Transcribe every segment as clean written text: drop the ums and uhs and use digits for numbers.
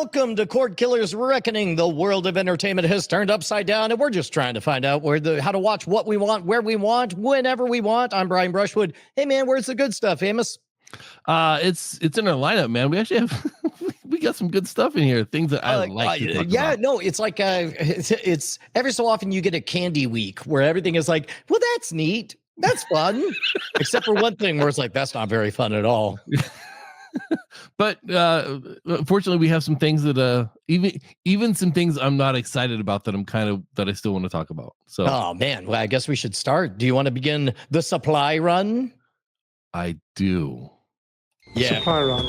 Welcome to Cordkillers Reckoning. The world of entertainment has turned upside down, and we're just trying to find out how to watch what we want, where we want, whenever we want. I'm Brian Brushwood. Hey, man, where's the good stuff, Amos? It's in our lineup, man. We actually have we got some good stuff in here. Things that I like to talk about. No, it's like it's every so often you get a candy week where everything is like, well, that's neat, that's fun, except for one thing where it's like that's not very fun at all. But fortunately, we have some things that even some things I'm not excited about that I still want to talk about. So, oh man, well, I guess we should start. Do you want to begin the supply run? I do. Yeah. Supply run.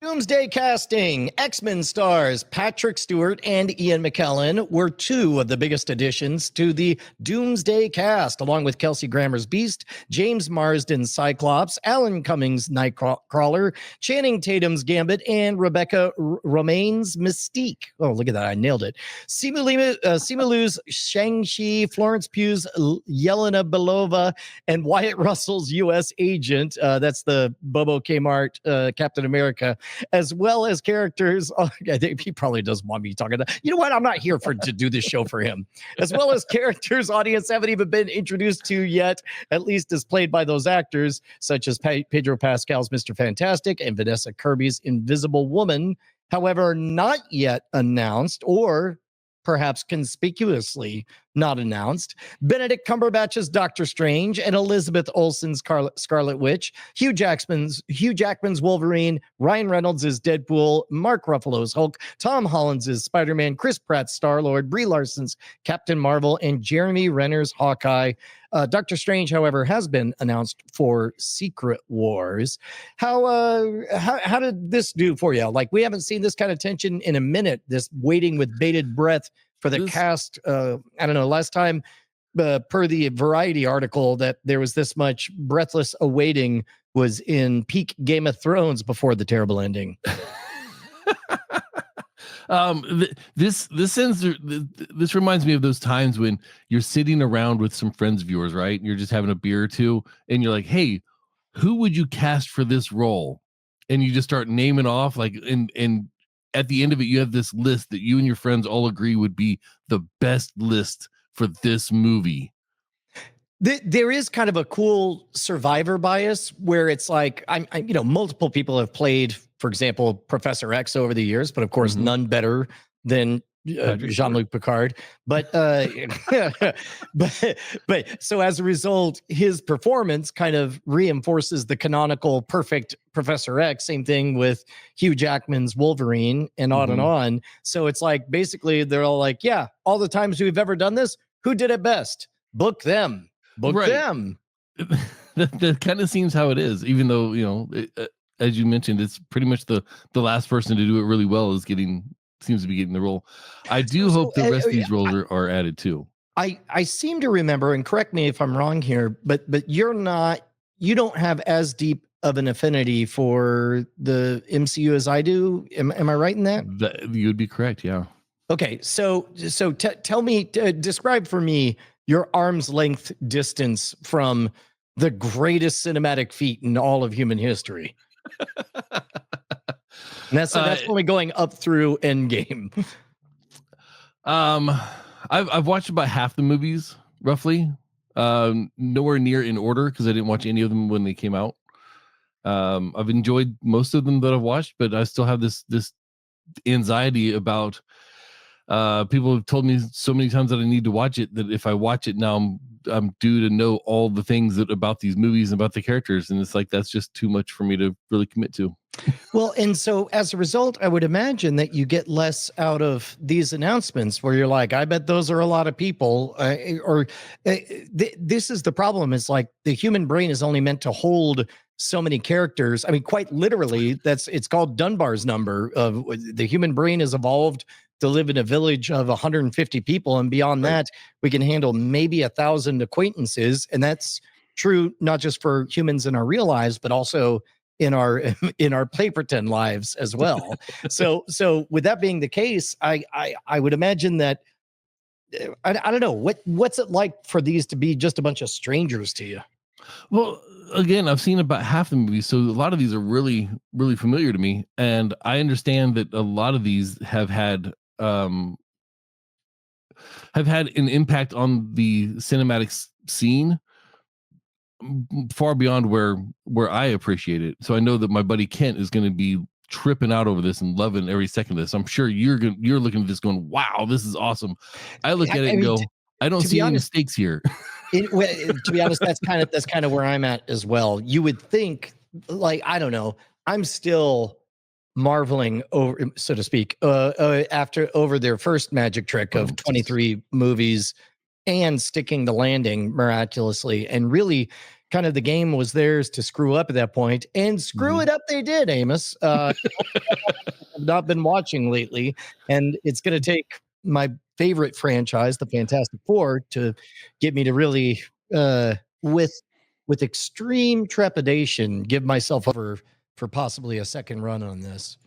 Doomsday casting. X-Men stars Patrick Stewart and Ian McKellen were two of the biggest additions to the Doomsday cast, along with Kelsey Grammer's Beast, James Marsden's Cyclops, Alan Cummings' Nightcrawler, Channing Tatum's Gambit, and Rebecca Romaine's Mystique. Oh, look at that. I nailed it. Simu Liu's Shang-Chi, Florence Pugh's Yelena Belova, and Wyatt Russell's U.S. agent. That's the Bobo Kmart Captain America. As well as characters, he probably doesn't want me talking about. You know what? I'm not here to do this show for him. As well as characters audience haven't even been introduced to yet, at least as played by those actors, such as Pedro Pascal's Mr. Fantastic and Vanessa Kirby's Invisible Woman. However, not yet announced, or perhaps conspicuously not announced, Benedict Cumberbatch's Doctor Strange and Elizabeth Olsen's Scarlet Witch, Hugh Jackman's Wolverine, Ryan Reynolds' Deadpool, Mark Ruffalo's Hulk, Tom Holland's Spider-Man, Chris Pratt's Star-Lord, Brie Larson's Captain Marvel, and Jeremy Renner's Hawkeye. Doctor Strange, however, has been announced for Secret Wars. How did this do for you? Like, we haven't seen this kind of tension in a minute, this waiting with bated breath for the cast. I don't know, last time per the Variety article that there was this much breathless awaiting was in peak Game of Thrones before the terrible ending. This reminds me of those times when you're sitting around with some friends of yours, right? And you're just having a beer or two, and you're like, hey, who would you cast for this role? And you just start naming off, like, and at the end of it, you have this list that you and your friends all agree would be the best list for this movie. There is kind of a cool survivor bias where it's like, multiple people have played, for example, Professor X over the years, but of course, none better than Jean-Luc Picard. But so as a result, his performance kind of reinforces the canonical perfect Professor X. Same thing with Hugh Jackman's Wolverine and on and on. So it's like, basically they're all like, yeah, all the times we've ever done this, who did it best? Book them. Them. That kind of seems how it is, even though, as you mentioned, it's pretty much the last person to do it really well seems to be getting the role. I do hope the rest of these roles are added too. I seem to remember, and correct me if I'm wrong here, but you don't have as deep of an affinity for the MCU as I do. Am I right in that? You would be correct. Yeah. Okay. So tell me, describe for me your arm's length distance from the greatest cinematic feat in all of human history. And that's only going up through Endgame. I've watched about half the movies, roughly. Nowhere near in order because I didn't watch any of them when they came out. I've enjoyed most of them that I've watched, but I still have this anxiety about. People have told me so many times that I need to watch it that if I watch it now, I'm due to know all the things about these movies and about the characters, and it's like that's just too much for me to really commit to. Well, and so as a result, I would imagine that you get less out of these announcements where you're like, I bet those are a lot of people. This is the problem. It's like the human brain is only meant to hold so many characters. I mean, quite literally, it's called Dunbar's number. Of the human brain has evolved to live in a village of 150 people, and beyond that, we can handle maybe 1,000 acquaintances, and that's true not just for humans in our real lives, but also in our play pretend lives as well. So with that being the case, I would imagine that I don't know what's it like for these to be just a bunch of strangers to you. Well, again, I've seen about half the movies, so a lot of these are really, really familiar to me, and I understand that a lot of these have had an impact on the cinematic scene far beyond where I appreciate it. So I know that my buddy Kent is going to be tripping out over this and loving every second of this. I'm sure you're looking at this going, "Wow, this is awesome." I look at it and go, "I don't see any mistakes here." To be honest, that's kind of where I'm at as well. You would think, like, I don't know, I'm still marveling over, so to speak, over their first magic trick of 23 movies and sticking the landing miraculously, and really kind of the game was theirs to screw up at that point, and screw it up they did, Amos. I've not been watching lately, and it's going to take my favorite franchise, the Fantastic Four, to get me to really, with extreme trepidation, give myself over for possibly a second run on this.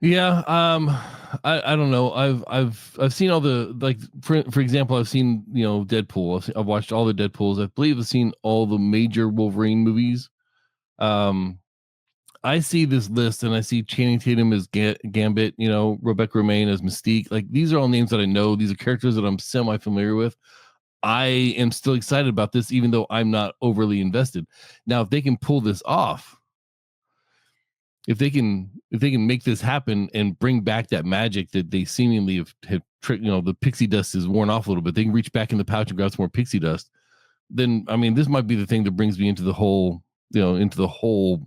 Yeah, I don't know. I've seen all the, like, for example, I've seen, Deadpool. I've watched all the Deadpools. I believe I've seen all the major Wolverine movies. I see this list and I see Channing Tatum as Gambit, Rebecca Romijn as Mystique. Like, these are all names that I know. These are characters that I'm semi-familiar with. I am still excited about this, even though I'm not overly invested. Now, if they can pull this off, if they can make this happen and bring back that magic that they seemingly have tricked, the pixie dust is worn off a little bit. They can reach back in the pouch and grab some more pixie dust. Then, I mean, this might be the thing that brings me into the whole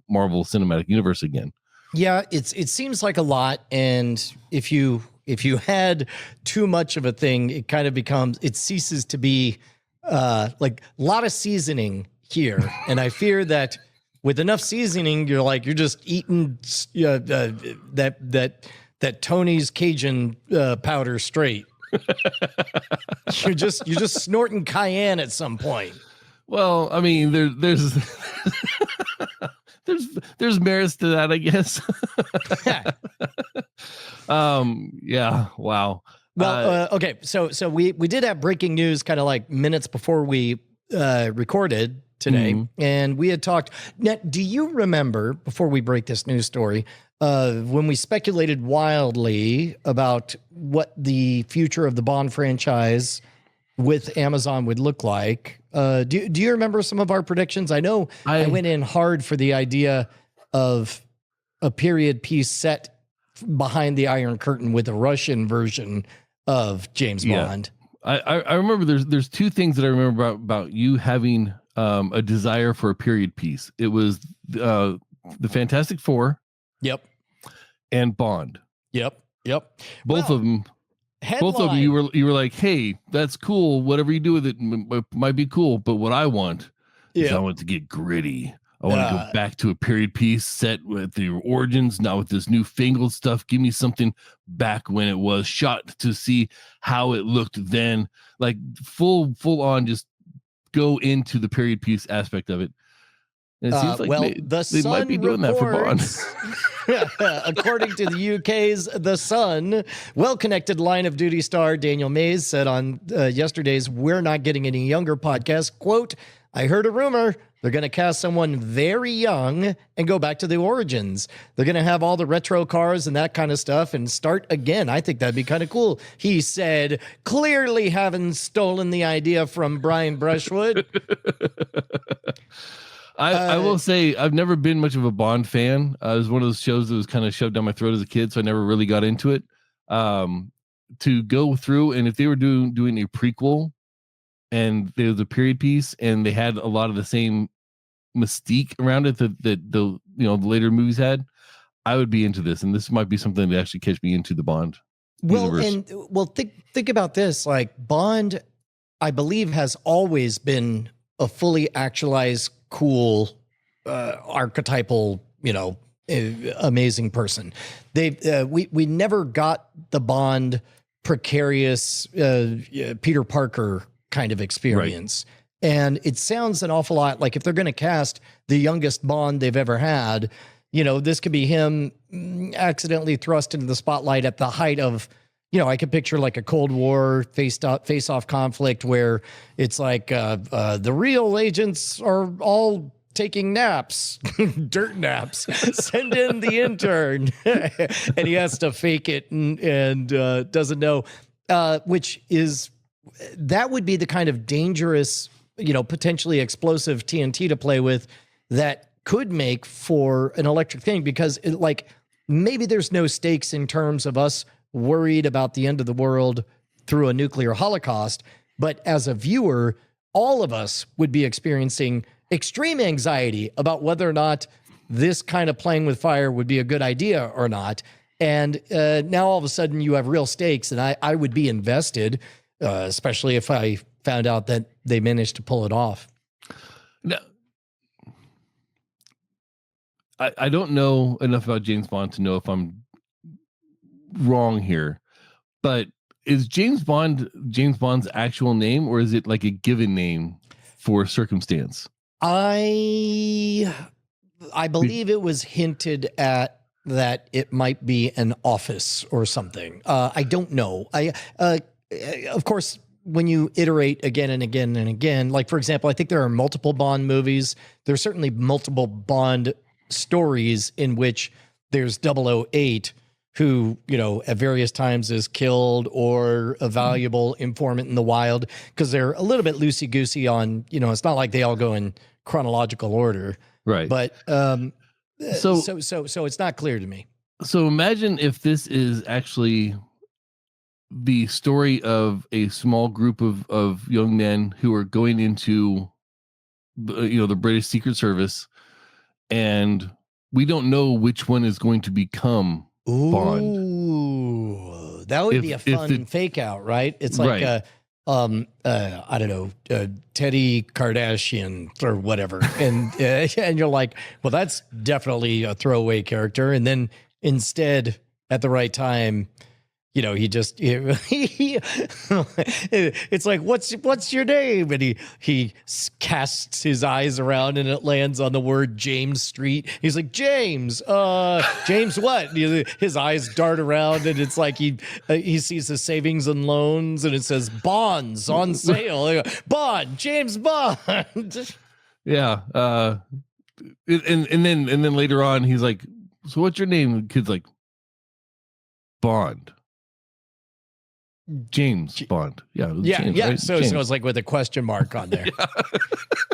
Marvel Cinematic Universe again. Yeah, it seems like a lot, and if you had too much of a thing, it kind of ceases to be like a lot of seasoning here, and I fear that with enough seasoning, you're just eating that Tony's Cajun powder straight. you're just snorting cayenne at some point. Well, I mean, there's there's merits to that, I guess. Yeah. Wow. Well, okay. So we did have breaking news kind of like minutes before we recorded today, and we had talked. Now, do you remember, before we break this news story, when we speculated wildly about what the future of the Bond franchise with Amazon would look like? Do you remember some of our predictions? I know I went in hard for the idea of a period piece set behind the Iron Curtain with a Russian version of James Bond. I remember there's two things that I remember about you having a desire for a period piece. It was the Fantastic Four. Yep. And Bond. Yep. Both of them. Headline. Both of them, you were like, "Hey, that's cool. Whatever you do with it might be cool." But what I want is I want to get gritty. I want to go back to a period piece set with the origins, not with this newfangled stuff. Give me something back when it was shot to see how it looked then. Like full on, just go into the period piece aspect of it. And it seems like they might be doing that for Bond. According to the UK's The Sun, well-connected line of duty star Daniel Mays said on yesterday's We're Not Getting Any Younger podcast, quote, "I heard a rumor they're going to cast someone very young and go back to the origins. They're going to have all the retro cars and that kind of stuff and start again. I think that'd be kind of cool," he said, clearly having stolen the idea from Brian Brushwood. I will say I've never been much of a Bond fan. It was one of those shows that was kind of shoved down my throat as a kid, so I never really got into it. To go through, and if they were doing a prequel and there was a period piece and they had a lot of the same mystique around it that the later movies had, I would be into this, and this might be something that actually catch me into the Bond universe. Think about this. Like, Bond, I believe, has always been a fully actualized, cool, archetypal, amazing person. We never got the Bond precarious Peter Parker kind of experience. Right. And it sounds an awful lot like if they're going to cast the youngest Bond they've ever had, this could be him accidentally thrust into the spotlight at the height of I could picture like a Cold War face-off conflict where it's like the real agents are all taking naps, dirt naps. Send in the intern, and he has to fake it and doesn't know, which is that would be the kind of dangerous, potentially explosive TNT to play with that could make for an electric thing, because maybe there's no stakes in terms of us worried about the end of the world through a nuclear holocaust. But as a viewer, all of us would be experiencing extreme anxiety about whether or not this kind of playing with fire would be a good idea or not. And now all of a sudden you have real stakes, and I would be invested, especially if I found out that they managed to pull it off. No, I don't know enough about James Bond to know if I'm wrong here, but is James Bond's actual name, or is it like a given name for circumstance? I believe it was hinted at that it might be an office or something. I don't know. Of course, when you iterate again and again and again, like for example, I think there are multiple Bond movies. There's certainly multiple Bond stories in which there's 008 who, at various times is killed, or a valuable informant in the wild, because they're a little bit loosey-goosey on, it's not like they all go in chronological order. Right. But so it's not clear to me. So imagine if this is actually the story of a small group of young men who are going into the British Secret Service, and we don't know which one is going to become Bond. Ooh, that would be a fun fake out, right? It's like right. I don't know, Teddy Kardashian or whatever, and you're like, well, that's definitely a throwaway character, and then instead, at the right time, it's like, what's your name? And he casts his eyes around, and it lands on the word James Street. He's like, James what? His eyes dart around, and it's like he sees the savings and loans, and it says bonds on sale. Bond, James Bond. Yeah. And then later on, he's like, so what's your name? The kid's like, Bond. James Bond. Yeah. James, right? So it's like with a question mark on there. Yeah.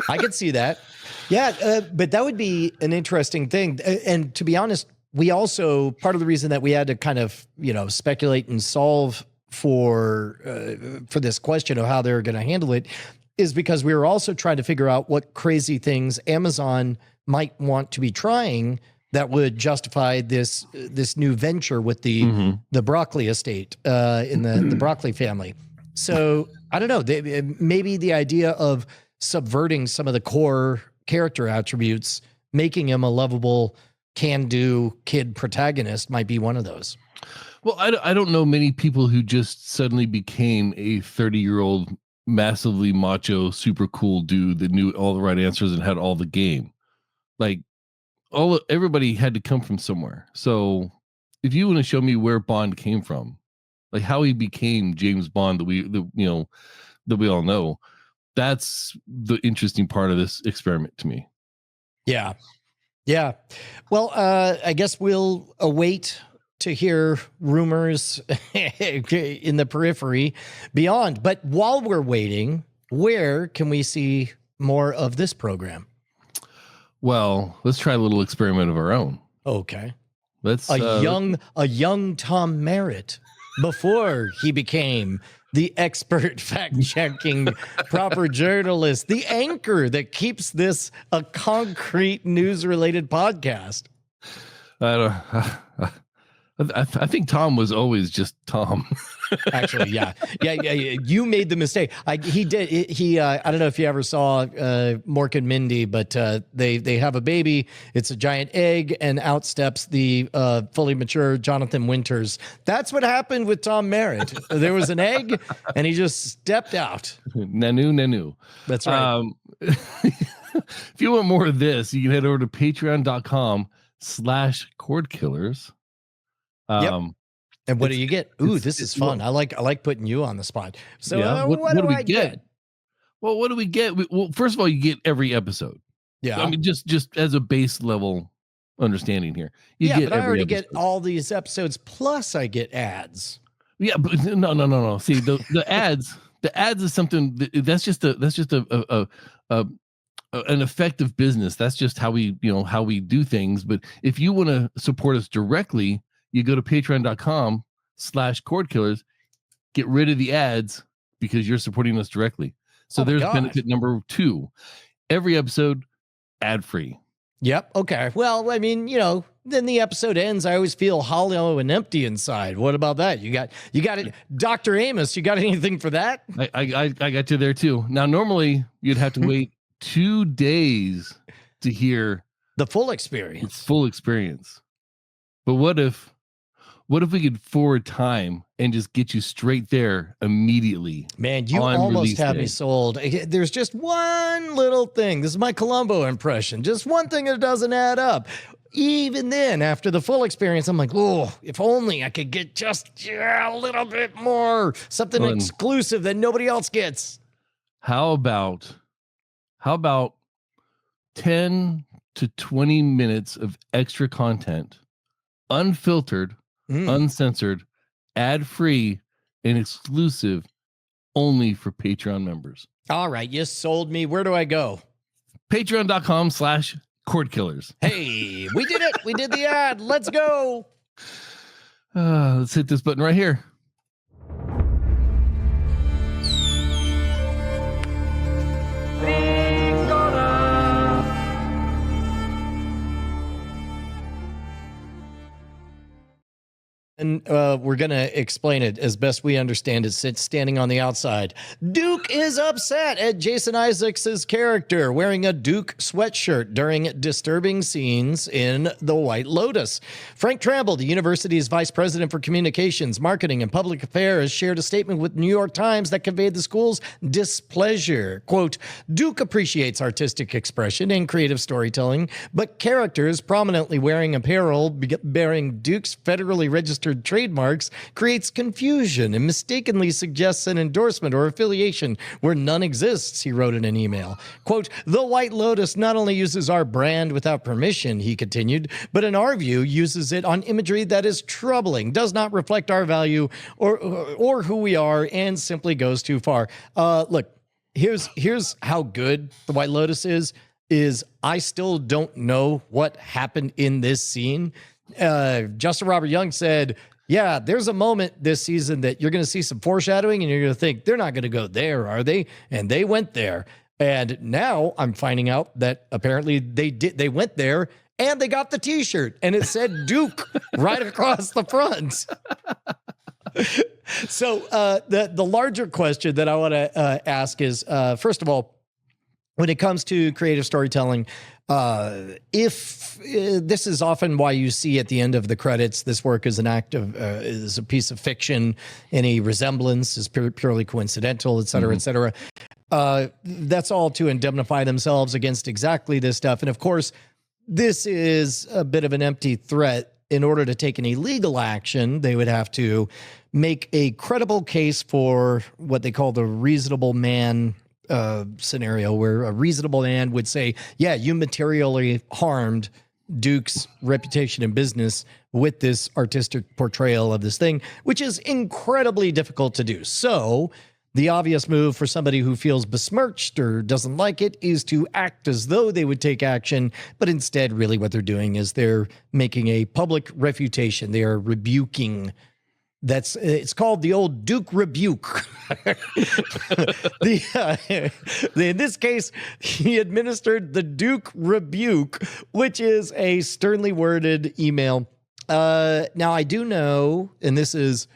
I could see that. Yeah. But that would be an interesting thing. And to be honest, we also, part of the reason that we had to kind of, speculate and solve for this question of how they're going to handle it is because we were also trying to figure out what crazy things Amazon might want to be trying that would justify this new venture with the broccoli estate in the broccoli family. So I don't know. Maybe the idea of subverting some of the core character attributes, making him a lovable, can-do kid protagonist, might be one of those. Well, I don't know many people who just suddenly became a 30-year-old massively macho, super cool dude that knew all the right answers and had all the game. Like, everybody had to come from somewhere. So if you want to show me where Bond came from, like how he became James Bond that we all know, that's the interesting part of this experiment to me. Yeah. Well, I guess we'll await to hear rumors in the periphery beyond. But while we're waiting, where can we see more of this program? Well, let's try a little experiment of our own. Okay. Let's a young Tom Merritt before he became the expert fact-checking proper journalist, the anchor that keeps this a concrete news-related podcast. I think Tom was always just Tom. Actually, yeah. You made the mistake. He did. I don't know if you ever saw Mork and Mindy, but they have a baby. It's a giant egg, and out steps the fully mature Jonathan Winters. That's what happened with Tom Merritt. There was an egg, and he just stepped out. Nanu. That's right. If you want more of this, you can head over to patreon.com/Cordkillers. Yep. And what do you get? Ooh, it's- this is it's- well- fun. I like putting you on the spot. So Yeah, what do I get? Well, what do we get? Well, first of all, you get every episode. Yeah. I mean, just as a base level understanding here, you yeah, get but I every already episode. get all these episodes, plus I get ads. Yeah, but no. See, the ads is something that's just an effective business. That's just how we do things. But if you want to support us directly, you go to patreon.com/Cordkillers, get rid of the ads because you're supporting us directly. So Oh my there's gosh. benefit number 2. Every episode ad free. Yep. Okay. Well, I mean, then the episode ends. I always feel hollow and empty inside. What about that? You got it, Dr. Amos. You got anything for that? I got you there too. Now, normally you'd have to wait 2 days to hear The full its experience. full experience. But what if we could forward time and just get you straight there immediately? Man, you on almost release have me day? sold. There's just one little thing. This is my Columbo impression. Just one thing that doesn't add up. Even then, after the full experience, I'm like, oh, if only I could get just a little bit more, something Fun. exclusive that nobody else gets. How about 10 to 20 minutes of extra content, unfiltered, uncensored, ad-free, and exclusive only for Patreon members? All right, you sold me. Where do I go? Patreon.com/Cordkillers. Hey, we did it. We did the ad. Let's go. Let's hit this button right here. And we're going to explain it as best we understand it, standing on the outside. Duke is upset at Jason Isaacs' character wearing a Duke sweatshirt during disturbing scenes in The White Lotus. Frank Tramble, the university's vice president for communications, marketing, and public affairs, shared a statement with New York Times that conveyed the school's displeasure. Quote, Duke appreciates artistic expression and creative storytelling, but characters prominently wearing apparel bearing Duke's federally registered trademarks creates confusion and mistakenly suggests an endorsement or affiliation where none exists, he wrote in an email. Quote, The White Lotus not only uses our brand without permission, he continued, but in our view uses it on imagery that is troubling, does not reflect our value or who we are, and simply goes too far. Look, here's how good The White Lotus is I still don't know what happened in this scene. Justin Robert Young said, yeah, there's a moment this season that you're going to see some foreshadowing and you're going to think they're not going to go there, are they? And they went there. And now I'm finding out that apparently they went there and they got the t-shirt and it said Duke right across the front. So the larger question that I want to ask is, first of all, when it comes to creative storytelling, if this is often why you see at the end of the credits, this work is an act of is a piece of fiction. Any resemblance is purely coincidental, et cetera, et cetera. That's all to indemnify themselves against exactly this stuff. And of course, this is a bit of an empty threat. In order to take any legal action, they would have to make a credible case for what they call the reasonable man scenario, where a reasonable man would say, yeah, you materially harmed Duke's reputation and business with this artistic portrayal of this thing, which is incredibly difficult to do. So the obvious move for somebody who feels besmirched or doesn't like it is to act as though they would take action, but instead really what they're doing is they're making a public refutation. They are rebuking. It's called the old Duke rebuke. In this case, he administered the Duke rebuke, which is a sternly worded email. Now I do know, and this is,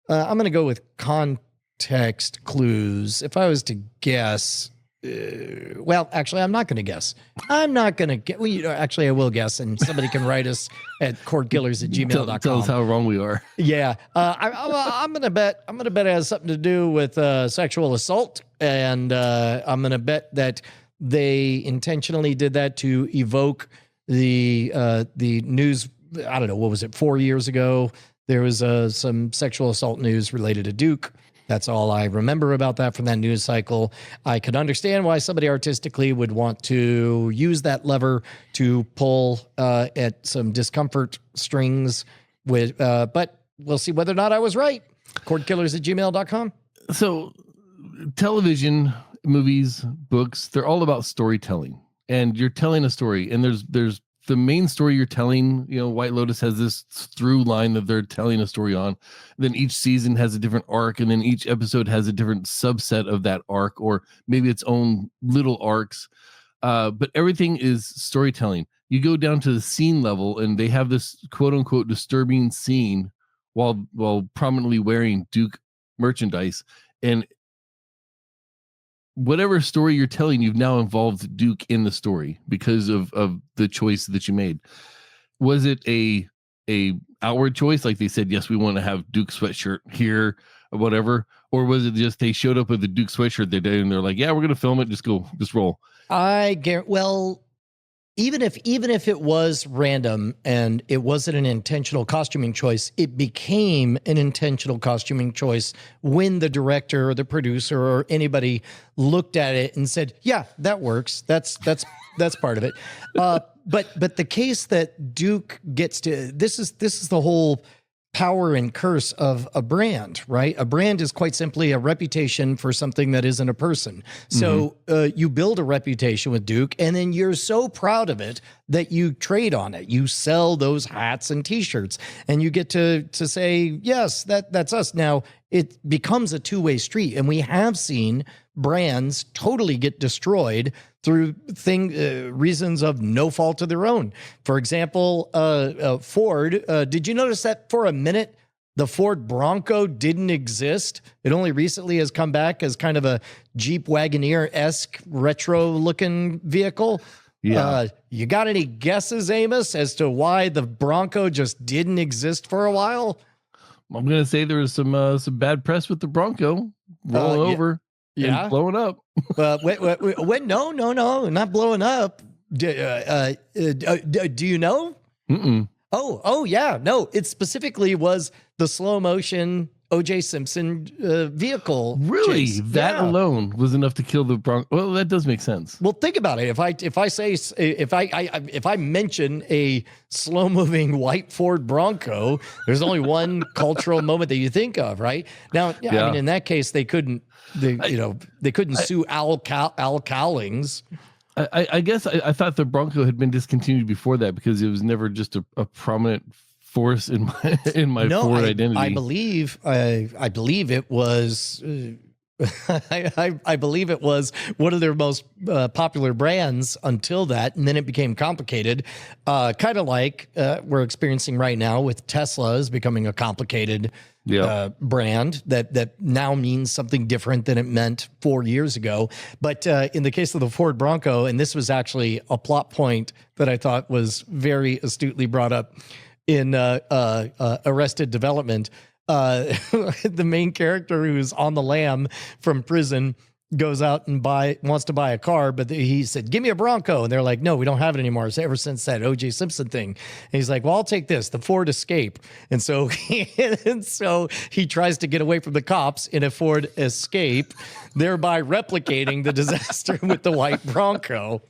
I'm going to go with context clues. If I was to guess, well, actually, I'm not going to guess. I'm not going to get. Well, actually, I will guess, and somebody can write us at cordkillers@gmail.com. Tell us how wrong we are. Yeah, I'm going to bet. I'm going to bet it has something to do with sexual assault, and I'm going to bet that they intentionally did that to evoke the news. I don't know, what was it, 4 years ago? there was some sexual assault news related to Duke. That's all I remember about that from that news cycle. I could understand why somebody artistically would want to use that lever to pull at some discomfort strings with, but we'll see whether or not I was right. Cordkillers@gmail.com. So television, movies, books, they're all about storytelling, and you're telling a story, and there's the main story you're telling. White Lotus has this through line that they're telling a story on. Then each season has a different arc, and then each episode has a different subset of that arc, or maybe its own little arcs. But everything is storytelling. You go down to the scene level, and they have this quote unquote disturbing scene while prominently wearing Duke merchandise, and whatever story you're telling, you've now involved Duke in the story because of the choice that you made. Was it a outward choice, like they said, yes, we want to have Duke sweatshirt here or whatever, or was it just they showed up with the Duke sweatshirt that day and they're like, yeah, we're gonna film it, just roll? Well, even if it was random and it wasn't an intentional costuming choice, it became an intentional costuming choice when the director or the producer or anybody looked at it and said, yeah, that works. That's part of it. But the case that Duke gets to, this is the whole power and curse of a brand, right? A brand is quite simply a reputation for something that isn't a person. So you build a reputation with Duke, and then you're so proud of it that you trade on it. You sell those hats and T-shirts, and you get to say, yes, that's us. Now it becomes a two-way street, and we have seen brands totally get destroyed through reasons of no fault of their own. For example, Ford, did you notice that for a minute, the Ford Bronco didn't exist? It only recently has come back as kind of a Jeep Wagoneer-esque retro-looking vehicle. Yeah. You got any guesses, Amos, as to why the Bronco just didn't exist for a while? I'm going to say there was some bad press with the Bronco rolling over. Yeah, blowing up. Wait, no, not blowing up. Do you know? Mm-mm. Oh, yeah, no. It specifically was the slow motion O.J. Simpson vehicle. Really, chase. that Yeah. alone was enough to kill the Bronco. Well, that does make sense. Well, think about it. If I mention a slow moving white Ford Bronco, there's only one cultural moment that you think of, right? Now, I mean, in that case, they couldn't. They couldn't sue Al Cowlings. I guess I thought the Bronco had been discontinued before that because it was never just a prominent force in my Ford identity. I believe it was. I believe it was one of their most popular brands until that, and then it became complicated, kind of like we're experiencing right now with Tesla is becoming a complicated brand that now means something different than it meant 4 years ago. But in the case of the Ford Bronco, and this was actually a plot point that I thought was very astutely brought up in Arrested Development. The main character who's on the lam from prison goes out and wants to buy a car, but he said, give me a Bronco. And they're like, no, we don't have it anymore. So ever since that O.J. Simpson thing. And he's like, well, I'll take this, the Ford Escape. And so he tries to get away from the cops in a Ford Escape, thereby replicating the disaster with the white Bronco.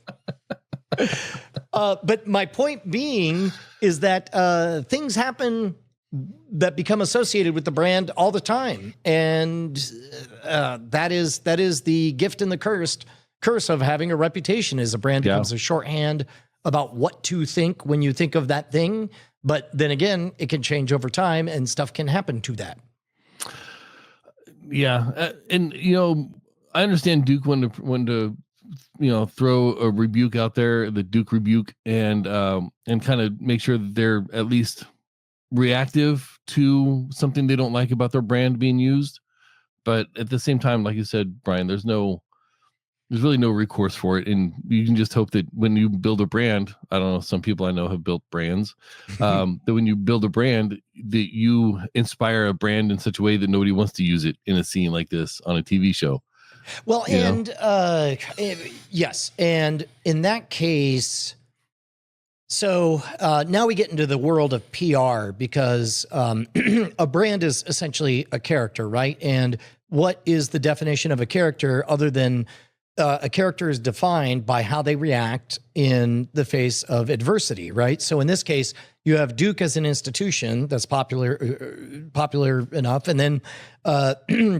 But my point being is that things happen that become associated with the brand all the time, and that is the gift and the curse of having a reputation. Is a brand becomes a shorthand about what to think when you think of that thing, but then again, it can change over time, and stuff can happen to that. Yeah, and I understand Duke wanted to throw a rebuke out there, the Duke rebuke, and kind of make sure that they're at least reactive to something they don't like about their brand being used. But at the same time, like you said, Brian, there's really no recourse for it. And you can just hope that when you build a brand, I don't know, some people I know have built brands, that when you build a brand, that you inspire a brand in such a way that nobody wants to use it in a scene like this on a TV show. Well, yes. And in that case, So now we get into the world of PR because a brand is essentially a character, right? And what is the definition of a character other than a character is defined by how they react in the face of adversity, right? So in this case, you have Duke as an institution that's popular enough, and then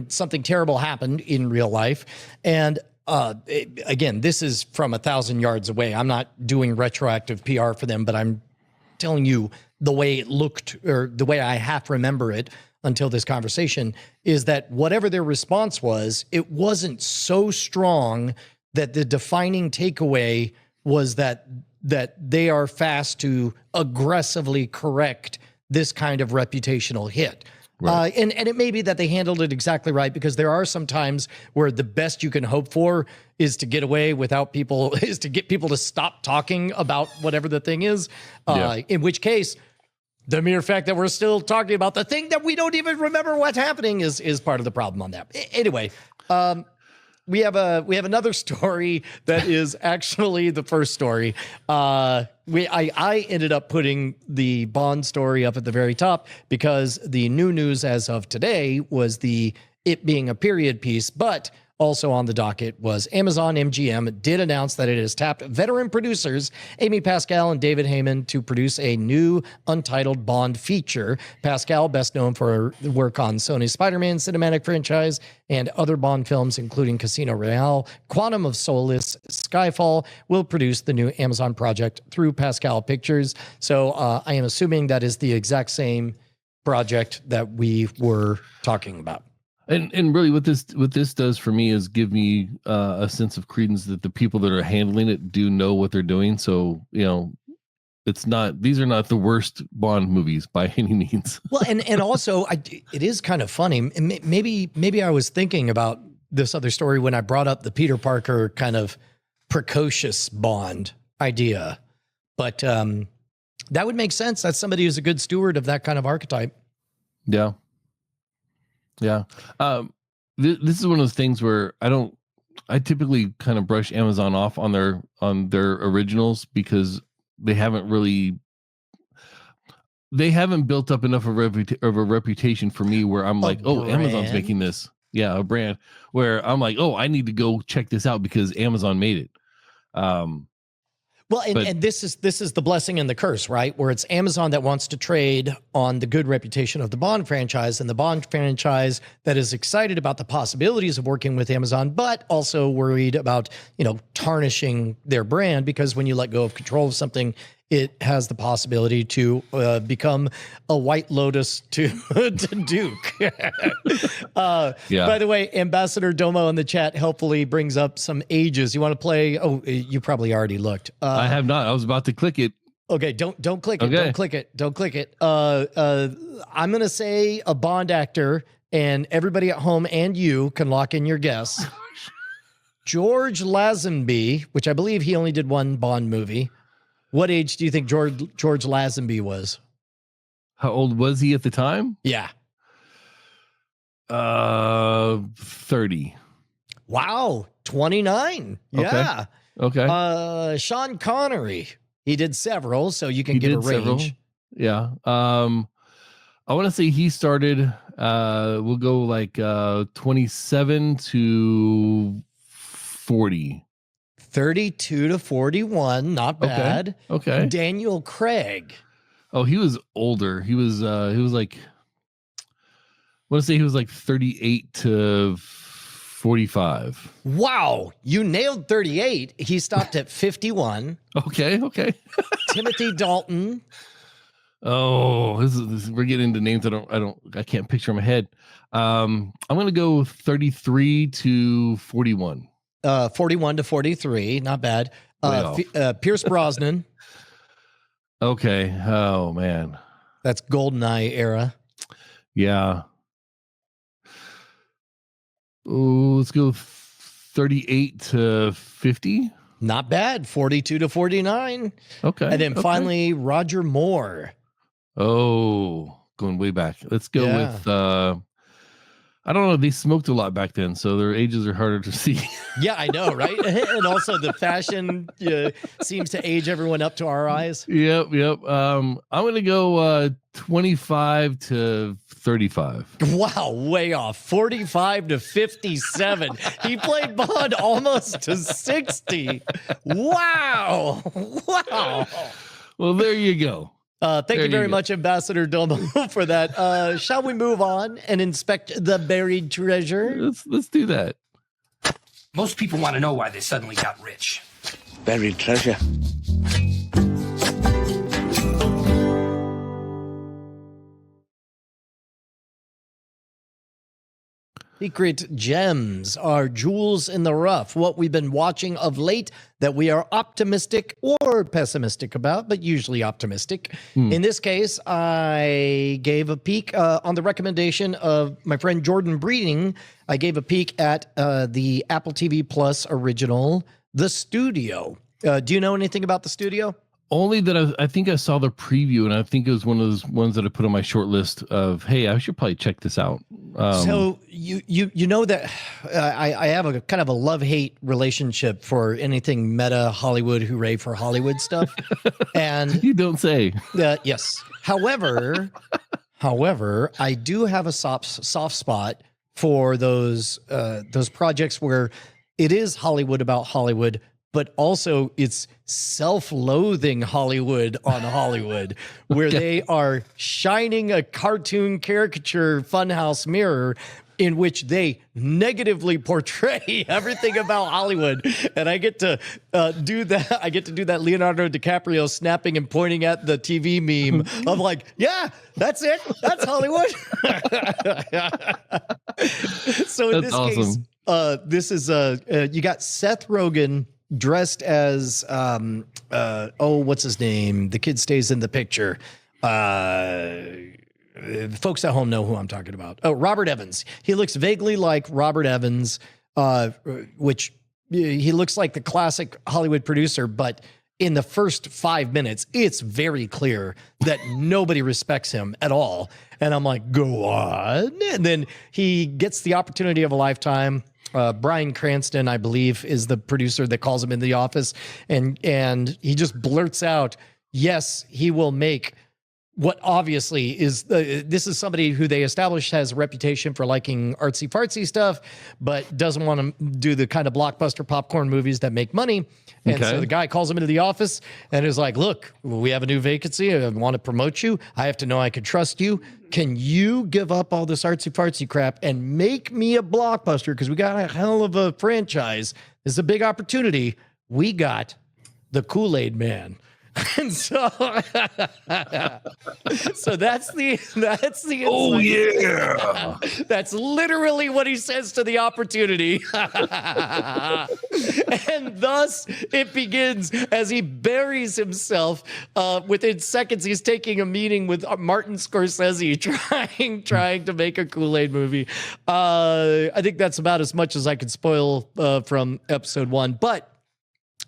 something terrible happened in real life, and again, this is from 1,000 yards away. I'm not doing retroactive PR for them, but I'm telling you the way it looked, or the way I half remember it until this conversation, is that whatever their response was, it wasn't so strong that the defining takeaway was that they are fast to aggressively correct this kind of reputational hit. Right. And it may be that they handled it exactly right, because there are some times where the best you can hope for is to get away without people, is to get people to stop talking about whatever the thing is. In which case, the mere fact that we're still talking about the thing that we don't even remember what's happening is part of the problem on that. Anyway, we have another story that is actually the first story. I ended up putting the Bond story up at the very top because the new news as of today was it being a period piece, but also on the docket was Amazon MGM did announce that it has tapped veteran producers Amy Pascal and David Heyman to produce a new untitled Bond feature. Pascal, best known for work on Sony's Spider-Man cinematic franchise and other Bond films, including Casino Royale, Quantum of Solace, Skyfall, will produce the new Amazon project through Pascal Pictures. So I am assuming that is the exact same project that we were talking about. And really what this does for me is give me a sense of credence that the people that are handling it do know what they're doing. So, these are not the worst Bond movies by any means. Well, and also it is kind of funny. Maybe I was thinking about this other story when I brought up the Peter Parker kind of precocious Bond idea, but that would make sense. That's somebody who's a good steward of that kind of archetype. Yeah. Yeah. This is one of those things where I typically kind of brush Amazon off on their originals because they haven't built up enough of a reputation for me where I'm like, oh, Amazon's making this. Yeah. A brand where I'm like, oh, I need to go check this out because Amazon made it. Well, and this is the blessing and the curse, right? Where it's Amazon that wants to trade on the good reputation of the Bond franchise, and the Bond franchise that is excited about the possibilities of working with Amazon, but also worried about, tarnishing their brand, because when you let go of control of something, it has the possibility to become a White Lotus to Duke. Yeah. By the way, Ambassador Domo in the chat helpfully brings up some ages. You want to play? Oh, you probably already looked. I have not. I was about to click it. Okay, don't click it. Okay. Don't click it. Don't click it. I'm going to say a Bond actor, and everybody at home and you can lock in your guess. George Lazenby, which I believe he only did one Bond movie. What age do you think George Lazenby was? How old was he at the time? Yeah. 30. Wow. 29. Yeah. Okay. Sean Connery. He did several, so you can get a range. Several. Yeah. I want to say he started, we'll go like 27 to 40. 32 to 41, not bad. Okay. Daniel Craig. Oh, he was older. He was like, I want to say he was like 38 to 45. Wow, you nailed 38. He stopped at 51. Okay. Timothy Dalton. Oh, we're getting into names I can't picture in my head. I'm going to go 33 to 41. 41 to 43, not bad. Pierce Brosnan. Okay. Oh man, that's GoldenEye era. Yeah. Oh, let's go 38 to 50. Not bad. 42 to 49. Okay. And then finally, Roger Moore. Oh, going way back. Let's go with I don't know. They smoked a lot back then, so their ages are harder to see. Yeah, I know, right? And also the fashion seems to age everyone up to our eyes. Yep. I'm going to go 25 to 35. Wow, way off. 45 to 57. He played Bond almost to 60. Wow. Well, there you go. Thank you very much, Ambassador Domo, for that. Shall we move on and inspect the buried treasure? Let's do that. Most people want to know why they suddenly got rich. Buried treasure. Secret gems are jewels in the rough, what we've been watching of late that we are optimistic or pessimistic about, but usually optimistic. In this case, I gave a peek on the recommendation of my friend Jordan Breeding. I gave a peek at the Apple TV Plus original, The Studio. Do you know anything about The Studio? Only that I think I saw the preview, and I think it was one of those ones that I put on my short list of, hey, I should probably check this out. So you know that I have a kind of a love-hate relationship for anything meta Hollywood, hooray for Hollywood stuff. And you don't say. Yes. However, I do have a soft spot for those projects where it is Hollywood about Hollywood, but also it's self-loathing Hollywood on Hollywood, where they are shining a cartoon caricature funhouse mirror in which they negatively portray everything about Hollywood. And I get to do that. I get to do that Leonardo DiCaprio snapping and pointing at the TV meme of like, yeah, that's it. That's Hollywood. So in this awesome. case, this is you got Seth Rogen dressed as what's his name? The kid stays in the picture. Folks at home know who I'm talking about. Oh, Robert Evans. He looks vaguely like Robert Evans, which he looks like the classic Hollywood producer, but in the first 5 minutes, it's very clear that nobody respects him at all. And I'm like, go on. And then he gets the opportunity of a lifetime. Bryan Cranston, I believe, is the producer that calls him in the office. And he just blurts out, yes, he will make what obviously is, this is somebody who they established has a reputation for liking artsy fartsy stuff, but doesn't want to do the kind of blockbuster popcorn movies that make money. And so the guy calls him into the office and is like, look, we have a new vacancy. I want to promote you. I have to know I can trust you. Can you give up all this artsy fartsy crap and make me a blockbuster? Because we got a hell of a franchise. This is a big opportunity. We got the Kool-Aid Man. And so, so that's the Oh yeah, that's literally what he says to the opportunity. And thus it begins as he buries himself. Within seconds, he's taking a meeting with Martin Scorsese, trying to make a Kool-Aid movie. I think that's about as much as I could spoil from episode 1, but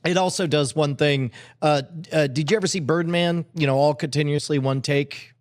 it also does one thing. Did you ever see Birdman? You know, all continuously one take.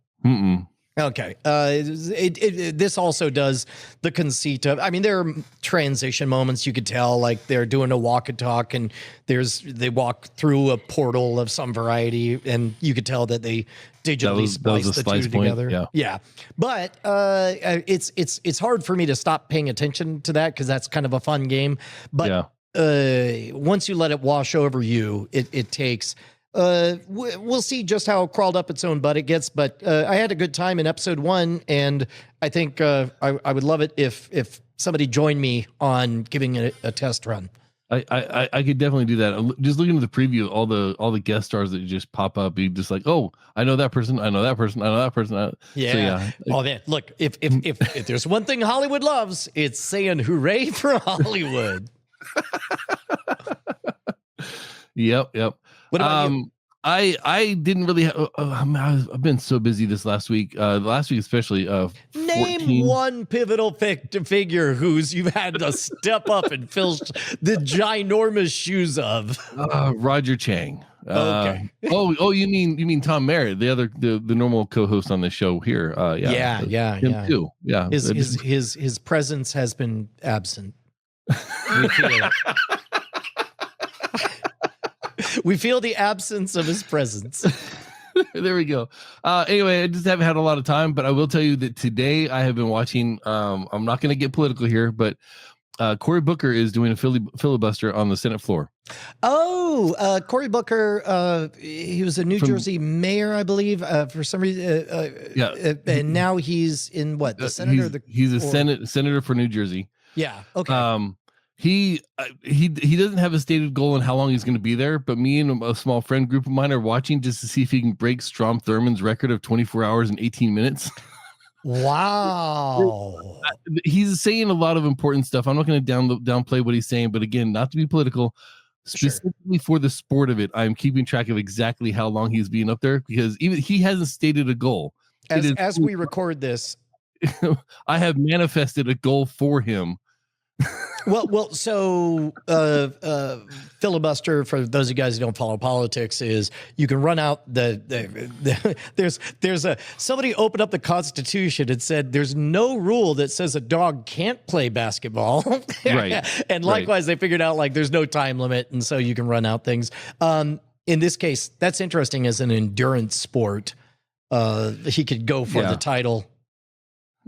Okay. This also does the conceit of. I mean, there are transition moments you could tell, like they're doing a walk and talk, and they walk through a portal of some variety, and you could tell that they digitally spliced the two together. Yeah. But it's hard for me to stop paying attention to that because that's kind of a fun game. But once you let it wash over you, it takes. We'll see just how crawled up its own butt it gets, but I had a good time in episode 1, and I think I would love it if somebody joined me on giving it a test run. I could definitely do that. Just looking at the preview, all the guest stars that just pop up, you just like, oh, I know that person, I know that person, I know that person. Yeah. Oh man, look, if there's one thing Hollywood loves, it's saying hooray for Hollywood. Yep. What about you? I didn't really have, I've been so busy this last week, especially. Name one pivotal figure who's you've had to step up and fill the ginormous shoes of. Roger Chang. Okay. You mean Tom Merritt, the normal co-host on the show here? Yeah. Him too. Yeah. His presence has been absent. We feel it. We feel the absence of his presence. There we go. Anyway, I just haven't had a lot of time, but I will tell you that today I have been watching. I'm not going to get political here, but Cory Booker is doing a filibuster on the Senate floor. Oh, Cory Booker, he was a New Jersey mayor, I believe, for some reason. And now he's in what? The Senate? He's a senator for New Jersey. Yeah. Okay. He doesn't have a stated goal on how long he's going to be there, but me and a small friend group of mine are watching just to see if he can break Strom Thurmond's record of 24 hours and 18 minutes. Wow. He's saying a lot of important stuff. I'm not going to downplay what he's saying, but again, not to be political, specifically for the sport of it, I'm keeping track of exactly how long he's being up there because even he hasn't stated a goal. As we record this, I have manifested a goal for him. So filibuster, for those of you guys who don't follow politics, is you can run out there's somebody opened up the Constitution and said there's no rule that says a dog can't play basketball. Right. And likewise, they figured out like there's no time limit, and so you can run out things. In this case, that's interesting as an endurance sport. He could go for the title.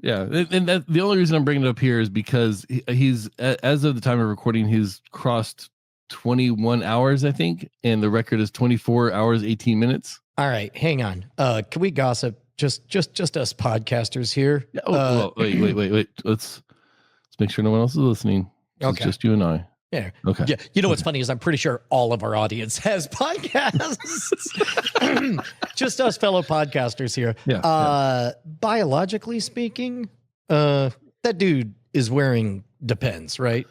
Yeah, and the only reason I'm bringing it up here is because he's, as of the time of recording, he's crossed 21 hours, I think, and the record is 24 hours, 18 minutes. All right, hang on. Can we gossip? Just us podcasters here. Yeah, wait. Let's make sure no one else is listening. It's just you and I. Yeah. Okay. Yeah. You know what's funny is I'm pretty sure all of our audience has podcasts. Just us fellow podcasters here. Yeah. Biologically speaking, that dude is wearing Depends, right?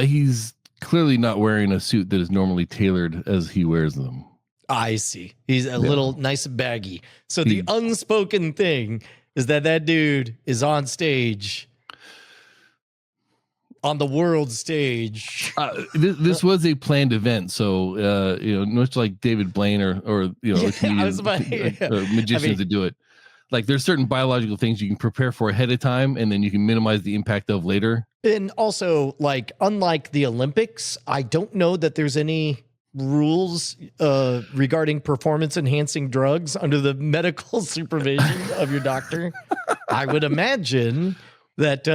He's clearly not wearing a suit that is normally tailored as he wears them. I see. He's a little nice and baggy. So the unspoken thing is that dude is on stage. On the world stage. This was a planned event, so much like David Blaine or magicians that do it. Like there's certain biological things you can prepare for ahead of time, and then you can minimize the impact of later. And also, like unlike the Olympics, I don't know that there's any rules regarding performance enhancing drugs under the medical supervision of your doctor. I would imagine that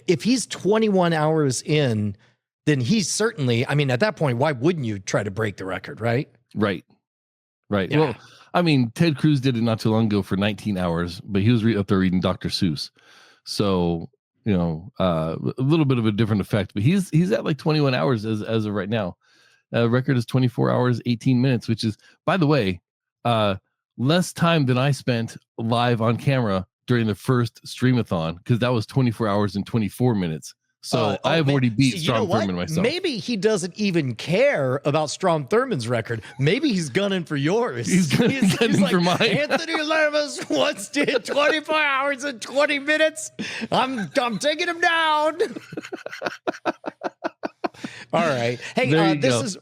if he's 21 hours in, then he's certainly, I mean, at that point, why wouldn't you try to break the record, right? Right. Yeah. Well, I mean, Ted Cruz did it not too long ago for 19 hours, but he was up there reading Dr. Seuss. So, a little bit of a different effect, but he's at like 21 hours as of right now. Record is 24 hours, 18 minutes, which is, by the way, less time than I spent live on camera during the first streamathon, because that was 24 hours and 24 minutes. So I've already beat Strom Thurmond myself. Maybe he doesn't even care about Strom Thurmond's record. Maybe he's gunning for yours. He's gunning for mine. Anthony Levis once did 24 hours and 20 minutes. I'm taking him down. All right. Hey, this is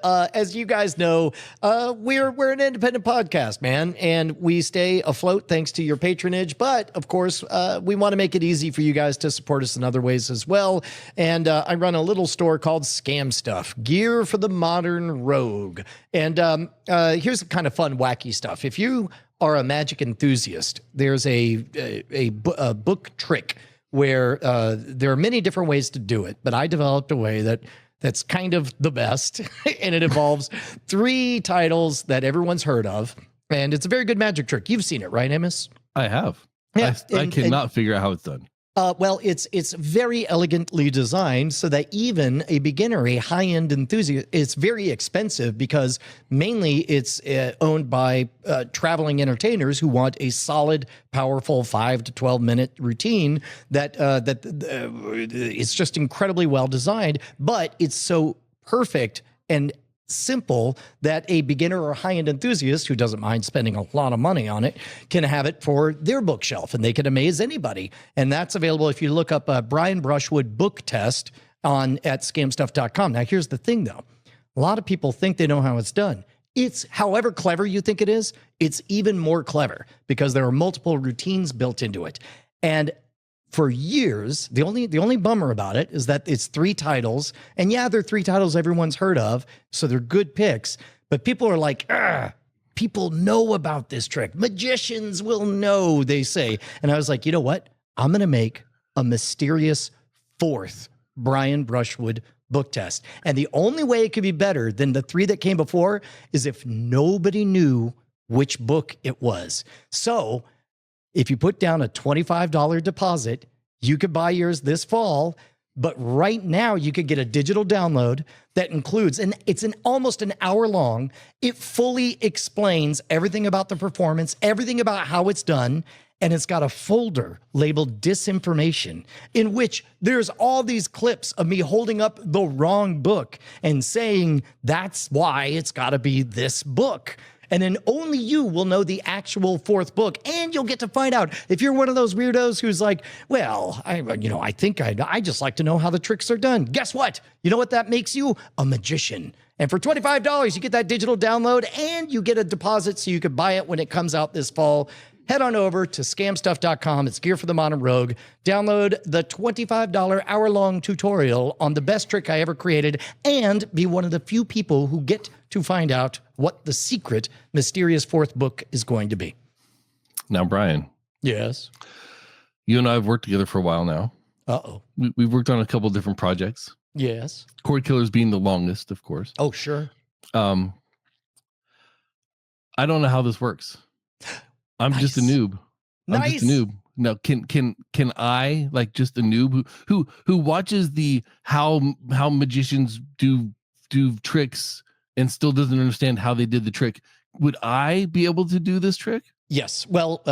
as you guys know, we're an independent podcast, man, and we stay afloat thanks to your patronage. But of course, we want to make it easy for you guys to support us in other ways as well. And I run a little store called Scam Stuff, gear for the modern rogue. And here's kind of fun, wacky stuff. If you are a magic enthusiast, there's a book trick where there are many different ways to do it, but I developed a way that's kind of the best, and it involves 3 titles that everyone's heard of, and it's a very good magic trick. You've seen it, right, Amos? I have. Yeah, I cannot figure out how it's done. Well, it's very elegantly designed so that even a beginner, a high-end enthusiast, it's very expensive because mainly it's owned by traveling entertainers who want a solid, powerful 5 to 12 minute routine that it's just incredibly well designed, but it's so perfect and simple that a beginner or high-end enthusiast who doesn't mind spending a lot of money on it can have it for their bookshelf, and they can amaze anybody. And that's available if you look up Brian Brushwood book test at scamstuff.com. Now, here's the thing, though. A lot of people think they know how it's done. It's however clever you think it is, it's even more clever because there are multiple routines built into it. And for years, the only bummer about it is that it's 3 titles. And yeah, they're 3 titles everyone's heard of, so they're good picks. But people are like, people know about this trick. Magicians will know, they say. And I was like, you know what? I'm going to make a mysterious 4th Brian Brushwood book test. And the only way it could be better than the 3 that came before is if nobody knew which book it was. So if you put down a $25 deposit, you could buy yours this fall. But right now you could get a digital download that includes, and it's almost an hour long. It fully explains everything about the performance, everything about how it's done. And it's got a folder labeled disinformation in which there's all these clips of me holding up the wrong book and saying that's why it's got to be this book. And then only you will know the actual 4th book, and you'll get to find out if you're one of those weirdos who's like, well, I think I just like to know how the tricks are done. Guess what? You know what that makes you? A magician. And for $25, you get that digital download and you get a deposit so you could buy it when it comes out this fall. Head on over to scamstuff.com. It's gear for the modern rogue. Download the $25 hour-long tutorial on the best trick I ever created and be one of the few people who get to find out what the secret mysterious 4th book is going to be. Now, Brian. Yes. You and I have worked together for a while now. Uh-oh. We've worked on a couple different projects. Yes. Cordkillers being the longest, of course. Oh, sure. I don't know how this works. I'm just a noob. I'm just a noob. Now, can I, like just a noob who watches the how magicians do tricks and still doesn't understand how they did the trick? Would I be able to do this trick? Yes. Well,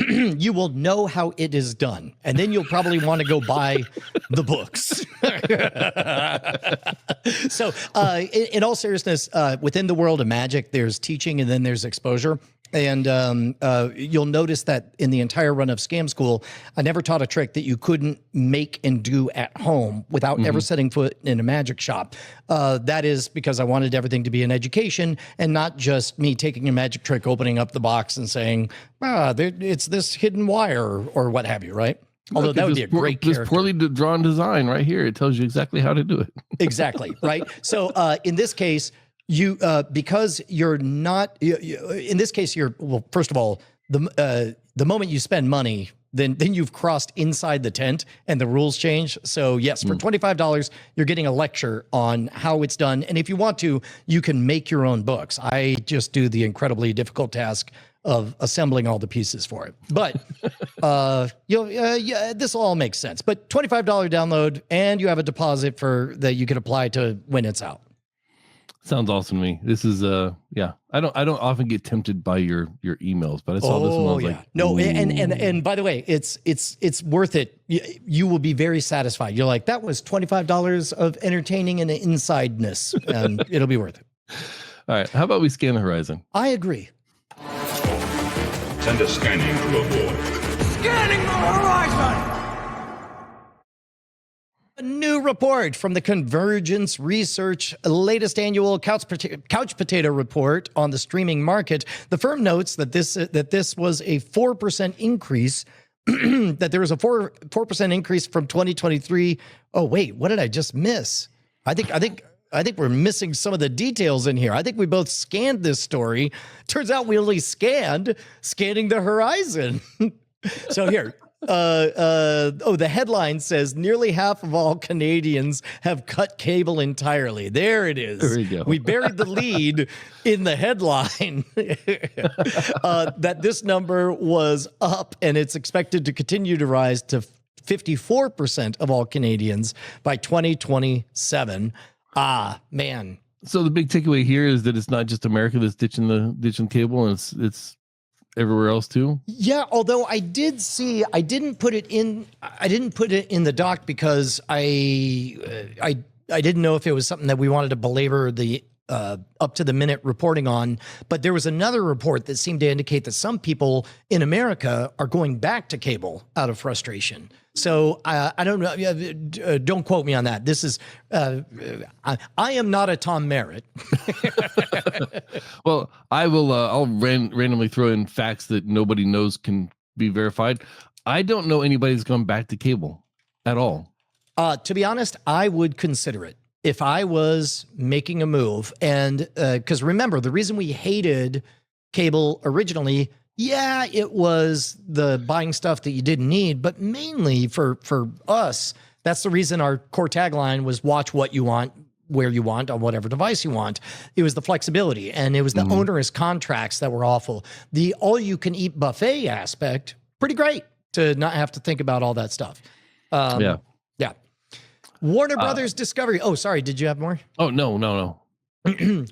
you will know how it is done, and then you'll probably want to go buy the books. So, in all seriousness, within the world of magic, there's teaching and then there's exposure. And you'll notice that in the entire run of Scam School, I never taught a trick that you couldn't make and do at home without ever setting foot in a magic shop. That is because I wanted everything to be an education and not just me taking a magic trick, opening up the box and saying, it's this hidden wire or what have you, right? Although that would be a great character. This poorly drawn design right here. It tells you exactly how to do it. Exactly, right? So in this case, you because you're not in this case well, first of all, the moment you spend money, then you've crossed inside the tent and the rules change. So yes, for $25 you're getting a lecture on how it's done, and if you want to, you can make your own books. I just do the incredibly difficult task of assembling all the pieces for it. But this all makes sense. But $25 download, and you have a deposit that you can apply to when it's out. Sounds awesome to me. This is yeah. I don't often get tempted by your emails, but I saw this one. I was like, no. And by the way, it's worth it. You will be very satisfied. You're like, that was $25 of entertaining and insideness, and it'll be worth it. All right. How about we scan the horizon? I agree. Send a scanning crew aboard. Scanning the horizon! A new report from the Convergence Research latest annual couch potato report on the streaming market. The firm notes that this was a 4% increase, that there was a 4% increase from 2023. Oh wait, what did I just miss? I think we're missing some of the details in here. I think we both scanned this story. Turns out we only scanning the horizon. So here. The headline says nearly half of all Canadians have cut cable entirely. There it is. There we go. We buried the lead in the headline that this number was up, and it's expected to continue to rise to 54% of all Canadians by 2027. Ah, man. So the big takeaway here is that it's not just America that's ditching cable, and it's everywhere else too. Yeah, although I didn't put it in the doc because I didn't know if it was something that we wanted to belabor the up to the minute reporting on. But there was another report that seemed to indicate that some people in America are going back to cable out of frustration. So I don't know. Don't quote me on that. This is I am not a Tom Merritt. Well, I will. I'll randomly throw in facts that nobody knows can be verified. I don't know anybody's gone back to cable at all. To be honest, I would consider it if I was making a move. And because remember, the reason we hated cable originally, yeah, it was the buying stuff that you didn't need, but mainly for us, that's the reason our core tagline was watch what you want, where you want, on whatever device you want. It was the flexibility, and it was the onerous contracts that were awful. The all-you-can-eat buffet aspect, pretty great to not have to think about all that stuff. Yeah. Warner Brothers Discovery. Oh, sorry. Did you have more? Oh, no.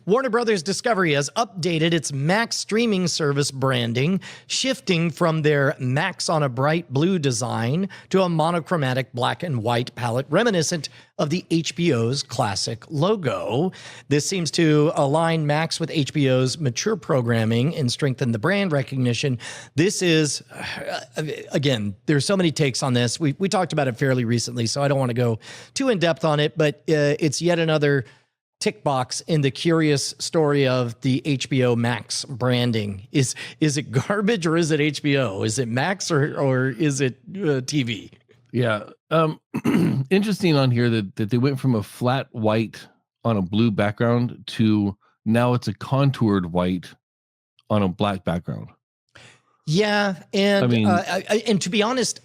Warner Brothers Discovery has updated its Max streaming service branding, shifting from their Max on a bright blue design to a monochromatic black and white palette reminiscent of the HBO's classic logo. This seems to align Max with HBO's mature programming and strengthen the brand recognition. This is, again, there's so many takes on this. We talked about it fairly recently, so I don't want to go too in depth on it, but it's yet another tick box in the curious story of the HBO Max branding. Is it garbage or is it HBO? Is it Max or is it TV? Yeah. Interesting on here that they went from a flat white on a blue background to now it's a contoured white on a black background. Yeah. And I mean, and to be honest,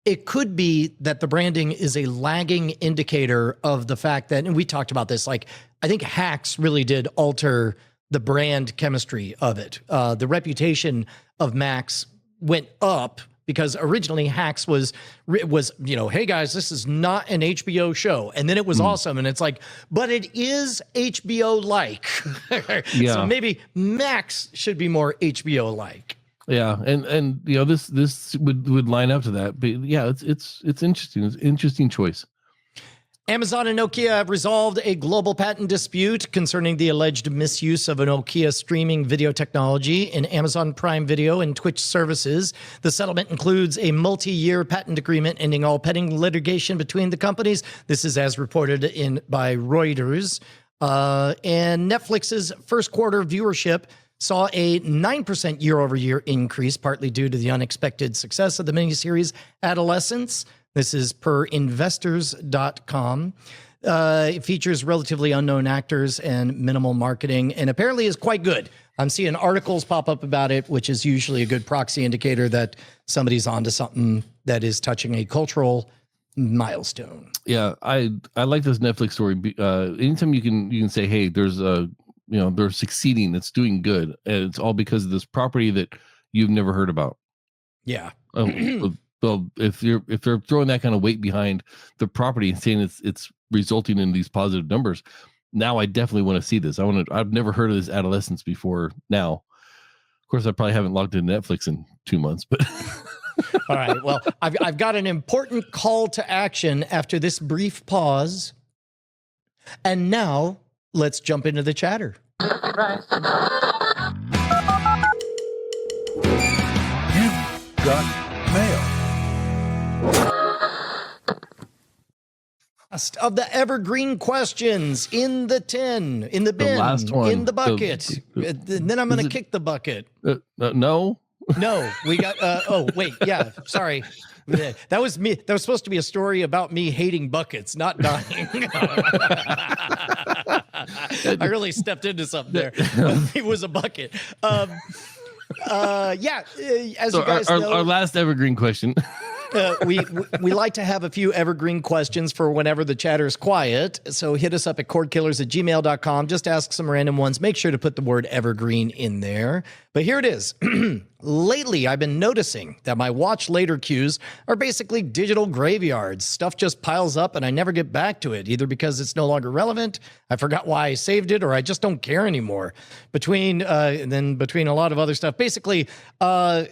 it could be that the branding is a lagging indicator of the fact that, and we talked about this, like, I think hacks really did alter the brand chemistry of it. The reputation of Max went up because originally hacks was, hey guys, this is not an HBO show. And then it was awesome. And it's like, but it is HBO-like. Yeah. So maybe Max should be more HBO-like. Yeah, and this would line up to that, but yeah, it's interesting. It's an interesting choice. Amazon and Nokia have resolved a global patent dispute concerning the alleged misuse of a Nokia streaming video technology in Amazon Prime Video and Twitch services. The settlement includes a multi-year patent agreement ending all pending litigation between the companies. This is as reported by Reuters. And Netflix's first quarter viewership saw a 9% year-over-year increase, partly due to the unexpected success of the miniseries Adolescence. This is per investors.com. It features relatively unknown actors and minimal marketing, and apparently is quite good. I'm seeing articles pop up about it, which is usually a good proxy indicator that somebody's onto something that is touching a cultural milestone. Yeah, I like this Netflix story. Anytime you can say, hey, there's a they're succeeding, it's doing good, and it's all because of this property that you've never heard about. Yeah. Well, if they're throwing that kind of weight behind the property and saying it's resulting in these positive numbers, now I definitely want to see this. I've never heard of this Adolescence before now. Of course, I probably haven't logged into Netflix in 2 months, but all right. Well, I've got an important call to action after this brief pause. And now let's jump into the chatter. You've got mail. Of the evergreen questions in the tin, in the bin, last one, in the bucket. And then I'm going to kick the bucket. No. No, we got, oh, wait. Yeah. Sorry. That was me. That was supposed to be a story about me hating buckets, not dying. I really stepped into something there. It was a bucket. Yeah. As you guys know, our last evergreen question. we like to have a few evergreen questions for whenever the chatter is quiet. So hit us up at cordkillers@gmail.com. Just ask some random ones. Make sure to put the word evergreen in there. But here it is. Lately, I've been noticing that my watch later queues are basically digital graveyards. Stuff just piles up and I never get back to it, either because it's no longer relevant, I forgot why I saved it, or I just don't care anymore. Between a lot of other stuff, basically, our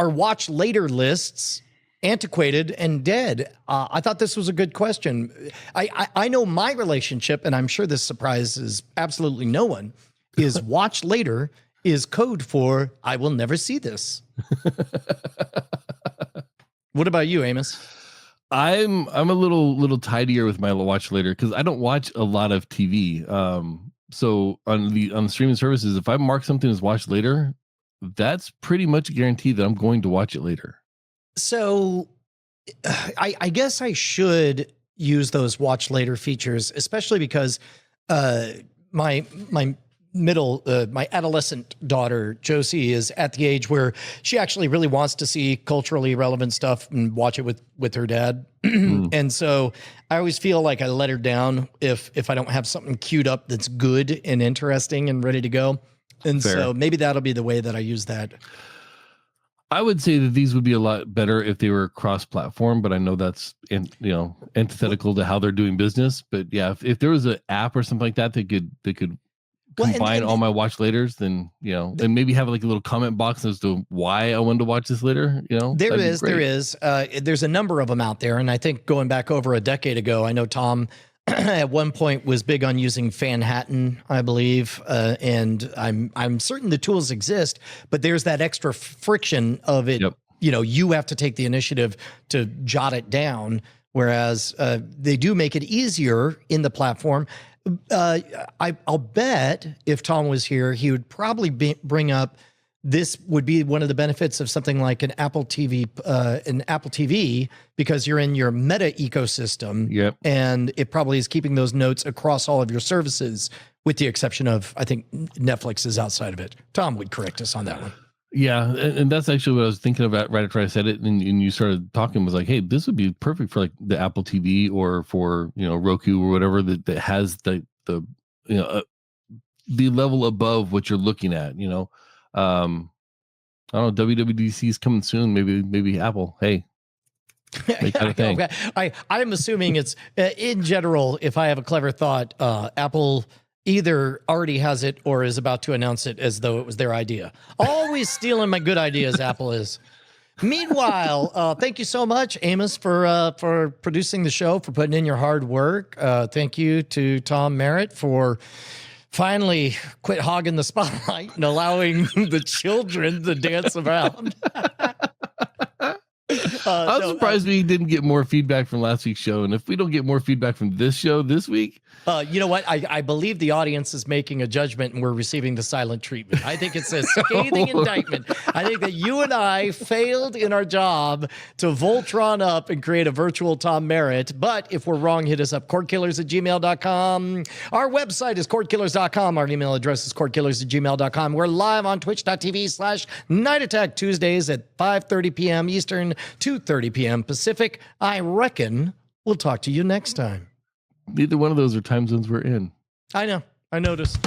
watch later lists antiquated and dead? I thought this was a good question. I know my relationship, and I'm sure this surprises absolutely no one, is watch later is code for I will never see this. What about you, Amos? I'm a little tidier with my watch later because I don't watch a lot of TV. So on the streaming services, if I mark something as watch later, that's pretty much guaranteed that I'm going to watch it later. So I guess I use those watch later features, especially because my adolescent daughter, Josie, is at the age where she actually really wants to see culturally relevant stuff and watch it with her dad. And so I always feel like I let her down if I don't have something queued up that's good and interesting and ready to go. And Fair. So maybe that'll be the way that I use that. I would say that these would be a lot better if they were cross-platform, but I know that's antithetical to how they're doing business. But yeah, if there was an app or something like that that could combine all my watch laters, then and maybe have like a little comment box as to why I wanted to watch this later. There is. There's a number of them out there, and I think going back over a decade ago, I know Tom at one point was big on using Fanhattan, I believe, and I'm certain the tools exist, but there's that extra friction of it. Yep. You have to take the initiative to jot it down, whereas they do make it easier in the platform. I'll bet if Tom was here, he would probably bring up this would be one of the benefits of something like an Apple TV, because you're in your Meta ecosystem. Yep. And it probably is keeping those notes across all of your services, with the exception of, I think, Netflix is outside of it. Tom would correct us on that one. Yeah, and that's actually what I was thinking about right after I said it, and you started talking, was like, hey, this would be perfect for like the Apple TV or for Roku or whatever that has the level above what you're looking at. I don't know, WWDC is coming soon. Maybe Apple. Hey, make that a thing. Okay. I'm assuming it's in general. If I have a clever thought, Apple either already has it or is about to announce it as though it was their idea. Always stealing my good ideas, Apple is. Meanwhile, thank you so much, Amos, for producing the show, for putting in your hard work. Thank you to Tom Merritt for finally quit hogging the spotlight and allowing the children to dance around. I'm surprised we didn't get more feedback from last week's show. And if we don't get more feedback from this show this week, you know what? I believe the audience is making a judgment and we're receiving the silent treatment. I think it's a scathing indictment. I think that you and I failed in our job to Voltron up and create a virtual Tom Merritt. But if we're wrong, hit us up, cordkillers@gmail.com. Our website is cordkillers.com. Our email address is cordkillers@gmail.com. We're live on twitch.tv/Night Attack Tuesdays at 5:30 p.m. Eastern, 2:30 p.m. Pacific. I reckon we'll talk to you next time. Neither one of those are time zones we're in. I know. I noticed.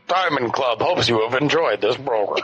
Diamond Club hopes you have enjoyed this program.